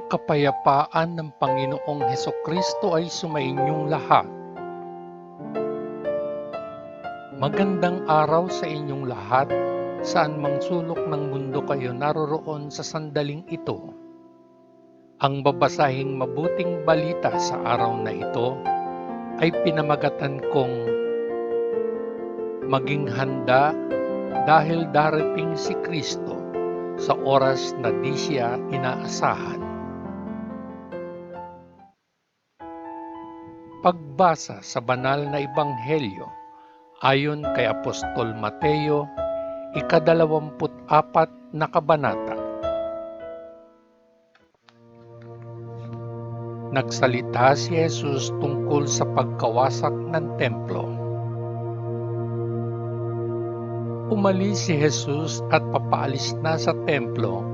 Ang kapayapaan ng Panginoong Hesukristo ay sumainyong lahat. Magandang araw sa inyong lahat, saan mang sulok ng mundo kayo naroroon sa sandaling ito. Ang babasahing mabuting balita sa araw na ito ay pinamagatan kong maging handa dahil darating si Kristo sa oras na di siya inaasahan. Pagbasa sa banal na ebanghelyo ayon kay Apostol Mateo, ika-24 na kabanata. Nagsalita si Jesus tungkol sa pagkawasak ng templo. Umalis si Jesus at papaalis na sa templo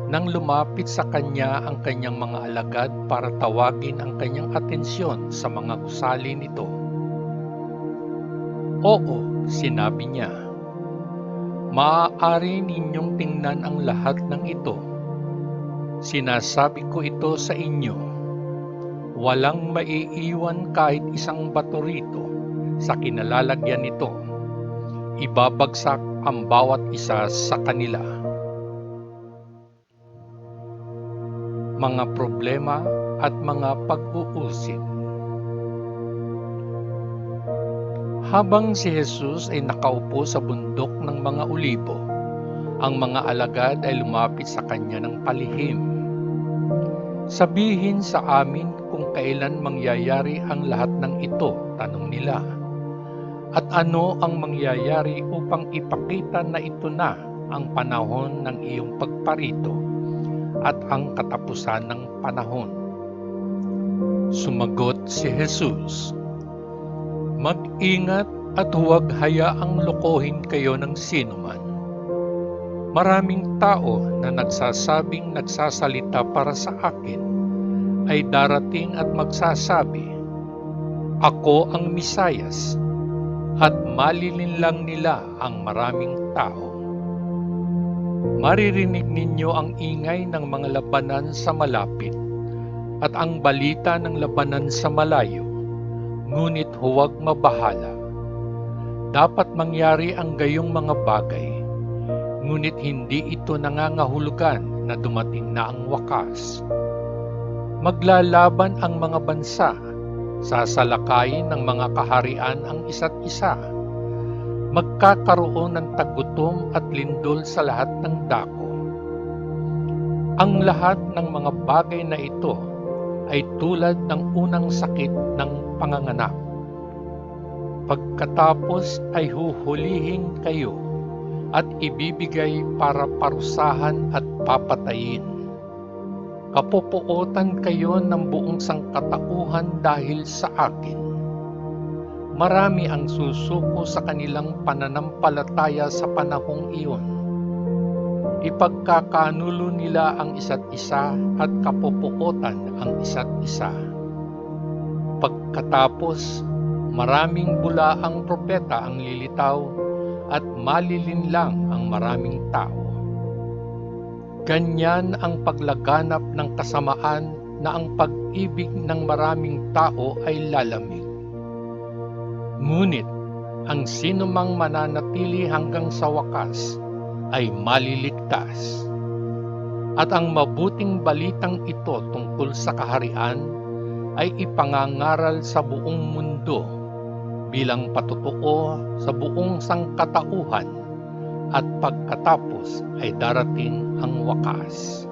nang lumapit sa kanya ang kanyang mga alagad para tawagin ang kanyang atensyon sa mga gusali nito. Oo, sinabi niya, maaari ninyong tingnan ang lahat ng ito. Sinasabi ko ito sa inyo, walang maiiwan kahit isang bato rito sa kinalalagyan nito. Ibabagsak ang bawat isa sa kanila. Mga problema at mga pag-uusig. Habang si Jesus ay nakaupo sa bundok ng mga Olibo, ang mga alagad ay lumapit sa kanya ng palihim. Sabihin sa amin kung kailan mangyayari ang lahat ng ito, tanong nila. At ano ang mangyayari upang ipakita na ito na ang panahon ng iyong pagparito at ang katapusan ng panahon? Sumagot si Jesus, mag-ingat at huwag hayaang lokohin kayo ng sinuman. Maraming tao na nagsasabing nagsasalita para sa akin ay darating at magsasabi, ako ang Misayas, at malilinlang nila ang maraming tao. Maririnig ninyo ang ingay ng mga labanan sa malapit at ang balita ng labanan sa malayo, ngunit huwag mabahala. Dapat mangyari ang gayong mga bagay, ngunit hindi ito nangangahulugan na dumating na ang wakas. Maglalaban ang mga bansa, sasalakayin ng mga kaharian ang isa't isa. Magkakaroon ng tagutom at lindol sa lahat ng dako. Ang lahat ng mga bagay na ito ay tulad ng unang sakit ng panganganak. Pagkatapos ay huhulihin kayo at ibibigay para parusahan at papatayin. Kapupuotan kayo ng buong sangkatauhan dahil sa akin. Marami ang susuko sa kanilang pananampalataya sa panahong iyon. Ipagkakanulo nila ang isa't isa at kapupuotan ang isa't isa. Pagkatapos, maraming bulaang propeta ang lilitaw at malilinlang ang maraming tao. Ganyan ang paglaganap ng kasamaan na ang pag-ibig ng maraming tao ay lalamig. Ngunit, ang sinumang mananatili hanggang sa wakas ay maliligtas. At ang mabuting balitang ito tungkol sa kaharian ay ipangangaral sa buong mundo bilang patotoo sa buong sangkatauhan at pagkatapos ay darating ang wakas.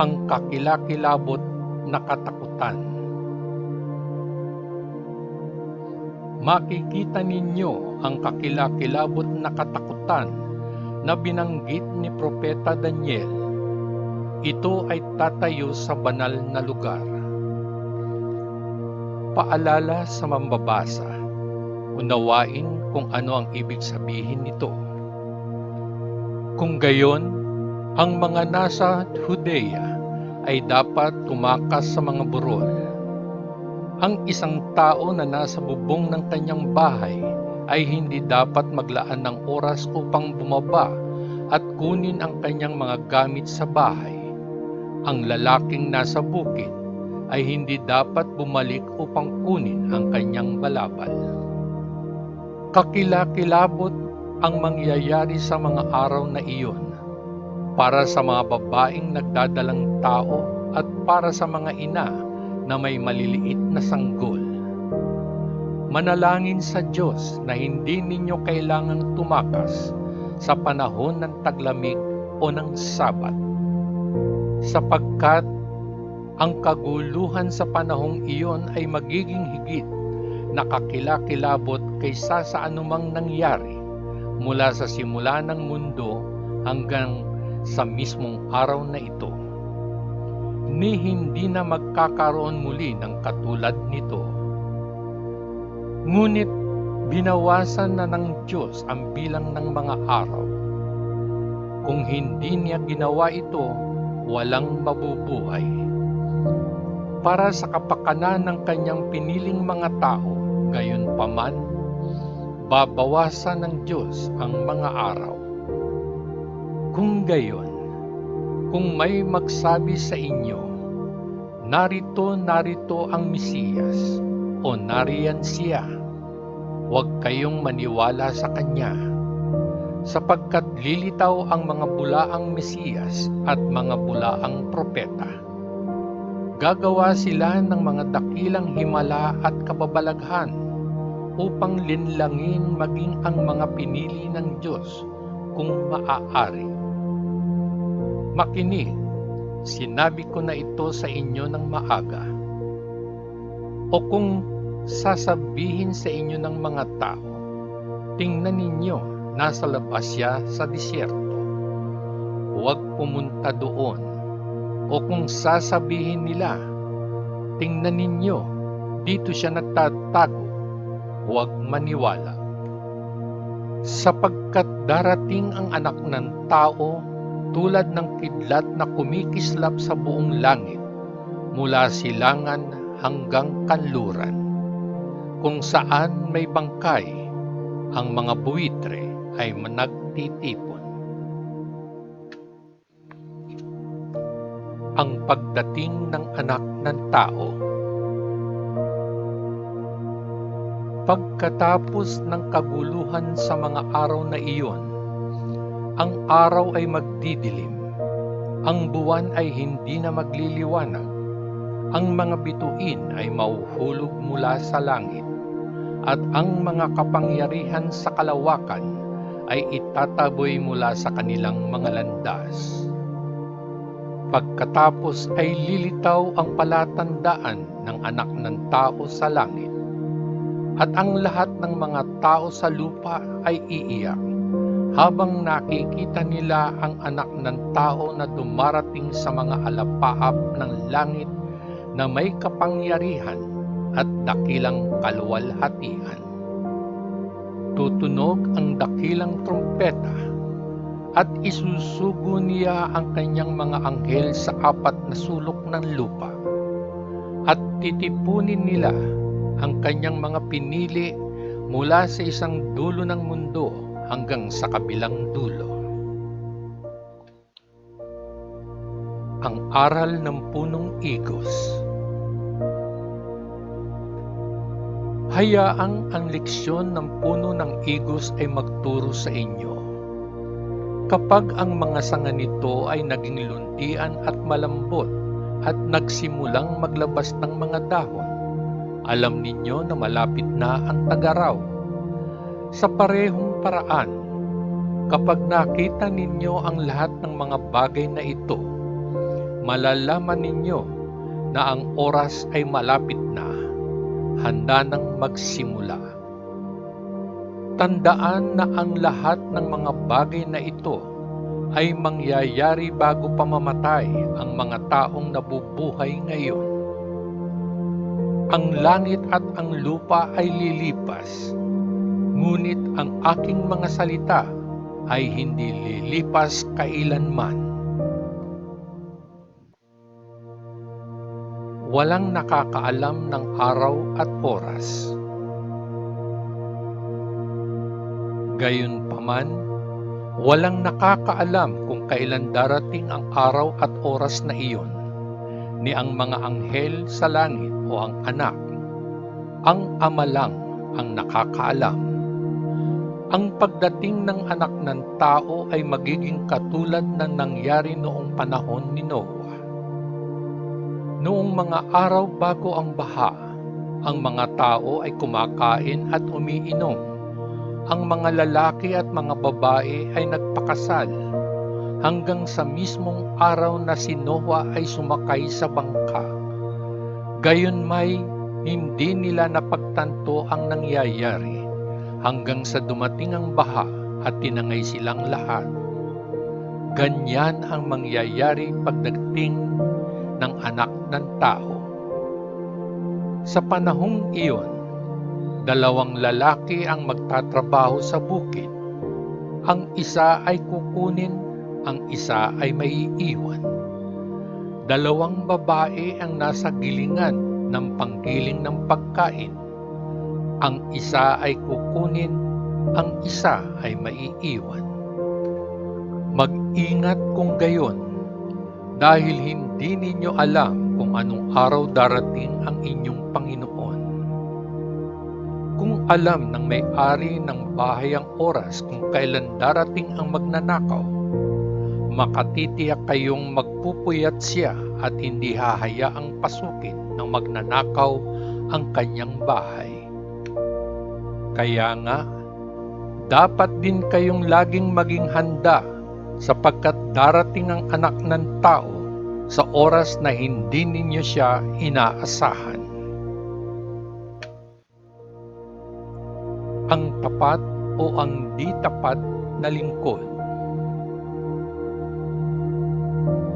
Ang kakilakilabot na katakutan. Makikita ninyo ang kakilakilabot na katakutan na binanggit ni Propeta Daniel. Ito ay tatayo sa banal na lugar. Paalala sa mambabasa, unawain kung ano ang ibig sabihin nito. Kung gayon, ang mga nasa Judea ay dapat tumakas sa mga burol. Ang isang tao na nasa bubong ng kanyang bahay ay hindi dapat maglaan ng oras upang bumaba at kunin ang kanyang mga gamit sa bahay. Ang lalaking nasa bukid ay hindi dapat bumalik upang kunin ang kanyang balabal. Kakilakilabot ang mangyayari sa mga araw na iyon para sa mga babaeng nagdadalang tao at para sa mga ina na may maliliit na sanggol. Manalangin sa Diyos na hindi ninyo kailangang tumakas sa panahon ng taglamig o ng Sabat, sapagkat ang kaguluhan sa panahong iyon ay magiging higit na kakilakilabot kaysa sa anumang nangyari mula sa simula ng mundo hanggang sa mismong araw na ito. Ni hindi na magkakaroon muli ng katulad nito. Ngunit binawasan na ng Diyos ang bilang ng mga araw. Kung hindi niya ginawa ito, walang mabubuhay. Para sa kapakanan ng kanyang piniling mga tao, gayunpaman, babawasan ng Diyos ang mga araw. Kung gayon, kung may magsabi sa inyo, narito ang Mesiyas, o nariyan siya, huwag kayong maniwala sa kanya, sapagkat lilitaw ang mga bulaang Mesiyas at mga bulaang propeta. Gagawa sila ng mga dakilang himala at kababalaghan upang linlangin maging ang mga pinili ng Diyos kung maaari. Makinig, sinabi ko na ito sa inyo ng maaga. O kung sasabihin sa inyo ng mga tao, tingnan ninyo, nasa labas siya sa disyerto, huwag pumunta doon. O kung sasabihin nila, tingnan ninyo, dito siya nagtatago, huwag maniwala. Sapagkat darating ang Anak ng Tao tulad ng kidlat na kumikislap sa buong langit, mula silangan hanggang kanluran. Kung saan may bangkay, ang mga buwitre ay nagtitipon. Ang pagdating ng Anak ng Tao. Pagkatapos ng kaguluhan sa mga araw na iyon, ang araw ay magdidilim, ang buwan ay hindi na magliliwanag, ang mga bituin ay mauhulog mula sa langit, at ang mga kapangyarihan sa kalawakan ay itataboy mula sa kanilang mga landas. Pagkatapos ay lilitaw ang palatandaan ng Anak ng Tao sa langit, at ang lahat ng mga tao sa lupa ay iiyak habang nakikita nila ang Anak ng Tao na dumarating sa mga alapaap ng langit na may kapangyarihan at dakilang kaluwalhatian. Tutunog ang dakilang trumpeta at isusugo niya ang kanyang mga anghel sa apat na sulok ng lupa, at titipunin nila ang kanyang mga pinili mula sa isang dulo ng mundo hanggang sa kabilang dulo. Ang aral ng punong igos. Hayaang ang leksyon ng puno ng igos ay magturo sa inyo. Kapag ang mga sanga nito ay naging luntian at malambot at nagsimulang maglabas ng mga dahon, alam ninyo na malapit na ang tag-araw. Sa parehong paraan, kapag nakita ninyo ang lahat ng mga bagay na ito, malalaman ninyo na ang oras ay malapit na, handa nang magsimula. Tandaan na ang lahat ng mga bagay na ito ay mangyayari bago pa mamatay ang mga taong nabubuhay ngayon. Ang langit at ang lupa ay lilipas, ngunit ang aking mga salita ay hindi lilipas kailanman. Walang nakakaalam ng araw at oras. Gayunpaman, Walang nakakaalam kung kailan darating ang araw at oras na iyon, ni ang mga anghel sa langit o ang anak. Ang Ama lang ang nakakaalam. Ang pagdating ng anak ng tao ay magiging katulad ng nangyari noong panahon ni Noah. Noong mga araw bago ang baha, ang mga tao ay kumakain at umiinom. Ang mga lalaki at mga babae ay nagpakasal hanggang sa mismong araw na si Noah ay sumakay sa bangka. Gayunmay, hindi nila napagtanto ang nangyayari hanggang sa dumating ang baha at tinangay silang lahat. Ganyan ang mangyayari pagdating ng anak ng tao. Sa panahong iyon, dalawang lalaki ang magtatrabaho sa bukid. Ang isa ay kukunin, ang isa ay maiiwan. Dalawang babae ang nasa gilingan ng panggiling ng pagkain. Ang isa ay kukunin, ang isa ay maiiwan. Mag-ingat kung gayon, dahil hindi ninyo alam kung anong araw darating ang inyong Panginoon. Kung alam ng may-ari ng bahay ang oras kung kailan darating ang magnanakaw, makatitiyak kayong magpupuyat siya at hindi hahayaang pasukin ng magnanakaw ang kanyang bahay. Kaya nga, dapat din kayong laging maging handa sapagkat darating ang anak ng tao sa oras na hindi ninyo siya inaasahan. Ang tapat o ang di tapat na lingkod.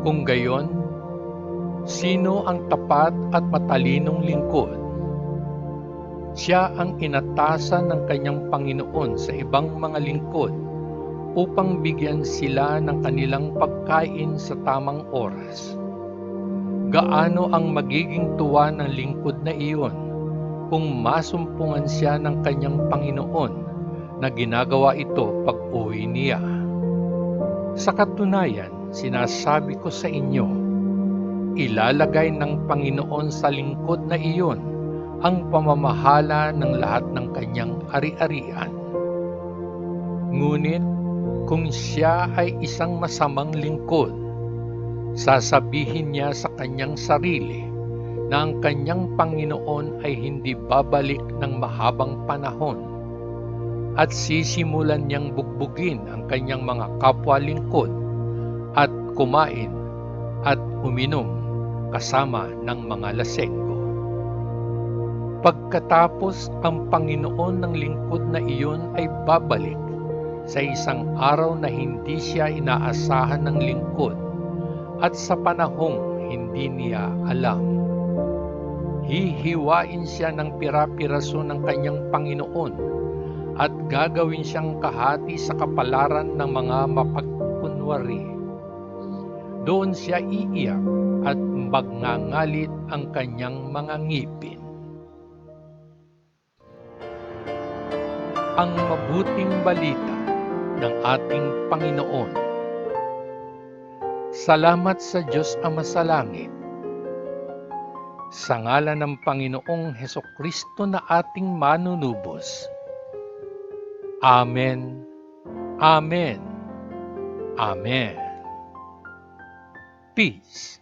Kung gayon, sino ang tapat at matalinong lingkod? Siya ang inatasan ng kanyang Panginoon sa ibang mga lingkod upang bigyan sila ng kanilang pagkain sa tamang oras. Gaano ang magiging tuwa ng lingkod na iyon kung masumpungan siya ng kanyang Panginoon na ginagawa ito pag-uwi niya. Sa katunayan, sinasabi ko sa inyo, ilalagay ng Panginoon sa lingkod na iyon ang pamamahala ng lahat ng kanyang ari-arian. Ngunit kung siya ay isang masamang lingkod, sasabihin niya sa kanyang sarili na ang kanyang Panginoon ay hindi babalik ng mahabang panahon at sisimulan niyang bugbugin ang kanyang mga kapwa lingkod at kumain at uminom kasama ng mga lasenggo. Pagkatapos, ang Panginoon ng lingkod na iyon ay babalik sa isang araw na hindi siya inaasahan ng lingkod at sa panahong hindi niya alam. Hihiwain siya ng pira-piraso ng kanyang Panginoon at gagawin siyang kahati sa kapalaran ng mga mapagkunwari. Doon siya iiyak at magngangalit ang kanyang mga ngipin. Ang mabuting balita ng ating Panginoon. Salamat sa Diyos Ama sa langit. Sa ngalan ng Panginoong Hesukristo na ating manunubos. Amen. Amen. Amen. Peace.